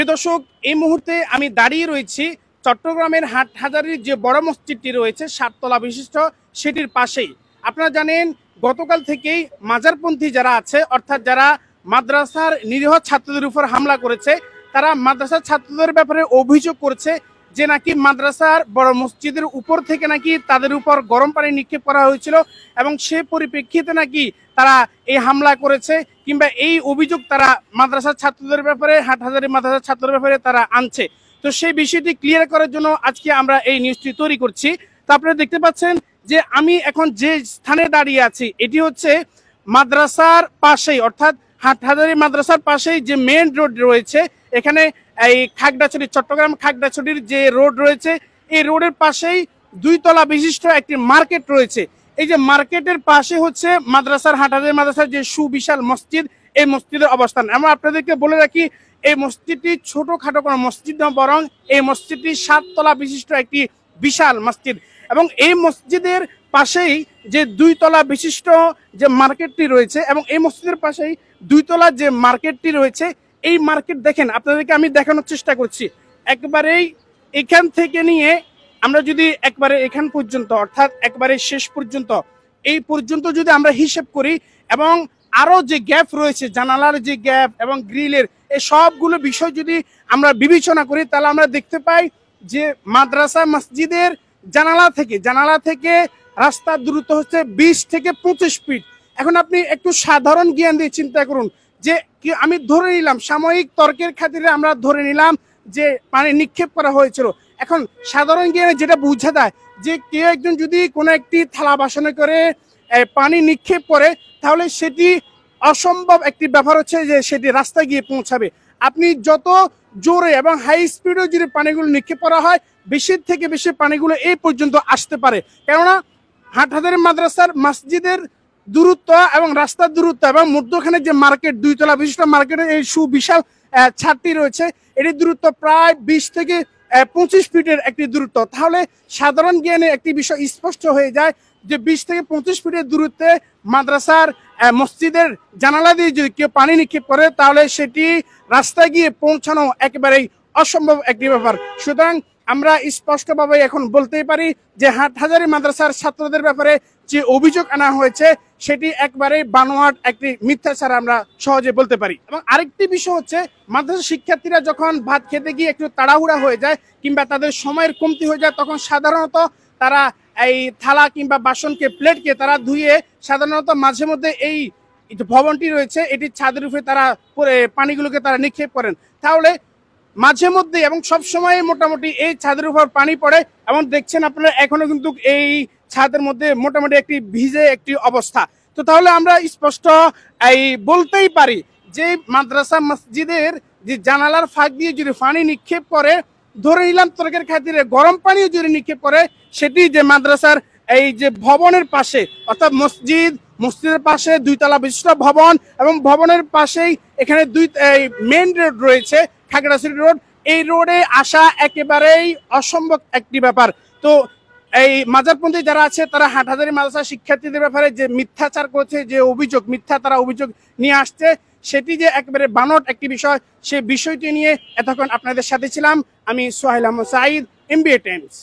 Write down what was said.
প্রিয় দর্শক, এই মুহূর্তে আমি দাঁড়িয়ে রয়েছি চট্টগ্রামের হাটহাজারীর যে বড় মসজিদটি রয়েছে 7 তলা বিশিষ্ট, সেটির পাশেই। আপনারা জানেন গতকাল থেকেই মাজারপন্থী যারা আছে, অর্থাৎ যারা মাদ্রাসার নিরীহ ছাত্রদের উপর হামলা করেছে, তারা মাদ্রাসার ছাত্রদের ব্যাপারে অভিযোগ করছে যে নাকি মাদ্রাসার বড় মসজিদের উপর থেকে নাকি তাদের উপর গরম পানি নিক্ষেপ করা হয়েছিল এবং সে পরিপ্রেক্ষিতে নাকি তারা এই হামলা করেছে, কিংবা এই অভিযোগ তারা মাদ্রাসার ছাত্রদের ব্যাপারে, হাটহাজারী মাদ্রাসার ছাত্রদের ব্যাপারে তারা আনছে। তো সেই বিষয়টি ক্লিয়ার করার জন্য আজকে আমরা এই নিউজটি তৈরি করছি। তো আপনারা দেখতে পাচ্ছেন যে আমি এখন যে স্থানে দাঁড়িয়ে আছি এটি হচ্ছে মাদ্রাসার পাশেই, অর্থাৎ হাটহাজারী মাদ্রাসার পাশেই যে মেইন রোড রয়েছে, এখানে এই খাগড়াছড়ি, চট্টগ্রাম খাগড়াছড়ির যে রোড রয়েছে, এই রোডের পাশেই 2 তলা বিশিষ্ট একটি মার্কেট রয়েছে। এই যে মার্কেটের পাশে হচ্ছে মাদ্রাসার, হাটহাজারী মাদ্রাসার যে সুবিশাল মসজিদ, এই মসজিদের অবস্থান। আমরা আপনাদেরকে বলে রাখি, এই মসজিদটি ছোটখাটো কোনো মসজিদ না, বরং এই মসজিদটি 7 তলা বিশিষ্ট একটি বিশাল মসজিদ। এবং এই মসজিদের পাশেই যে 2 তলা বিশিষ্ট যে মার্কেটটি রয়েছে, এবং এই মসজিদের পাশেই 2 তলা যে মার্কেটটি রয়েছে, এই মার্কেট দেখেন, আপনাদেরকে আমি দেখানোর চেষ্টা করছি। একবারেই এখান থেকে নিয়ে আমরা যদি একবারে এখান পর্যন্ত, অর্থাৎ একবারে শেষ পর্যন্ত, এই পর্যন্ত যদি আমরা হিসেব করি, এবং আরো যে গ্যাপ রয়েছে, জানালার যে গ্যাপ এবং গ্রিলের, এই সবগুলো বিষয় যদি আমরা বিবেচনা করি, তাহলে আমরা দেখতে পাই যে মাদ্রাসা মসজিদের জানালা থেকে রাস্তার দূরত্ব হচ্ছে 20 থেকে 25 ফিট। এখন আপনি একটু সাধারণ জ্ঞান দিয়ে চিন্তা করুন যে আমি ধরে নিলাম, সাময়িক তর্কের খাতিরে আমরা ধরে নিলাম যে পানি নিক্ষেপ করা হয়েছিল। এখন সাধারণ জ্ঞানে যেটা বোঝা যায় যে কেউ একজন যদি কোনো একটি থালা বাসনে করে পানি নিক্ষেপ করে, তাহলে সেটি অসম্ভব একটি ব্যাপার হচ্ছে যে সেটি রাস্তায় গিয়ে পৌঁছাবে। আপনি যত জোরে এবং হাই স্পিডে যদি পানিগুলো নিক্ষেপ করা হয়, বেশি থেকে বেশি পানিগুলো এই পর্যন্ত আসতে পারে। কেননা হাটহাজারী মাদ্রাসার মসজিদের দূরত্ব এবং রাস্তার দূরত্ব এবং মধ্যখানে যে মার্কেট, 2 তলা বিশিষ্ট মার্কেটের এই সুবিশাল ছাদটি রয়েছে, এটির দূরত্ব প্রায় 20 থেকে 25 ফিটের একটি দূরত্ব। তাহলে সাধারণ জ্ঞানে একটি বিষয় স্পষ্ট হয়ে যায় যে 20 থেকে 25 ফিটের দূরত্বে মাদ্রাসার মসজিদের জানালা দিয়ে যদি কেউ পানি নিক্ষেপ করে, তাহলে সেটি রাস্তায় গিয়ে পৌঁছানো একেবারেই অসম্ভব একটি ব্যাপার। সুতরাং আমরা স্পষ্টভাবে এখন বলতেই পারি যে হাটহাজারী মাদ্রাসার ছাত্রদের ব্যাপারে যে অভিযোগ আনা হয়েছে, সেটি একবারেই বানোয়াট একটি মিথ্যাচার আমরা সহজে বলতে পারি। এবং আরেকটি বিষয় হচ্ছে, মাদ্রাসা শিক্ষার্থীরা যখন ভাত খেতে গিয়ে একটু তাড়াহুড়া হয়ে যায় কিংবা তাদের সময়ের কমতি হয়ে যায়, তখন সাধারণত তারা এই থালা কিংবা বাসনকে, প্লেটকে তারা ধুয়ে সাধারণত মাঝে মধ্যে এই ভবনটি রয়েছে, এটির ছাদের উপরে তারা পানিগুলোকে তারা নিক্ষেপ করেন। তাহলে মাঝে মধ্যে এবং সব সময় মোটামুটি এই ছাদের উপর পানি পড়ে, এবং দেখছেন আপনারা এখনো কিন্তু এই ছাদের মধ্যে মোটামুটি একটি ভিজে একটি অবস্থা। তো তাহলে আমরা স্পষ্ট বলতেই পারি যে মাদ্রাসা মসজিদের যে জানালার ফাঁক দিয়ে যদি পানি নিক্ষেপ করে, ধরে নিলাম তর্কের খাতিরে গরম পানিও যদি নিক্ষেপ করে, সেটি যে মাদ্রাসার এই যে ভবনের পাশে, অর্থাৎ মসজিদের পাশে 2 তলা বিশিষ্ট ভবন, এবং ভবনের পাশেই এখানে মেইন রোড রয়েছে, খাগড়াছড়ি রোড, এই রোডে আসা একেবারেই অসম্ভব একটি ব্যাপার। তো এই মাজারপন্থী যারা আছে, তারা হাটহাজারী মাদ্রাসা শিক্ষার্থীদের ব্যাপারে যে মিথ্যাচার করছে, যে অভিযোগ, তারা অভিযোগ নিয়ে আসছে, সেটি যে একেবারে বানোয়াট একটি বিষয়, সেই বিষয়টি নিয়ে এতক্ষণ আপনাদের সাথে ছিলাম আমি সোহেল আহমদ সাঈদ, MBA টাইমস।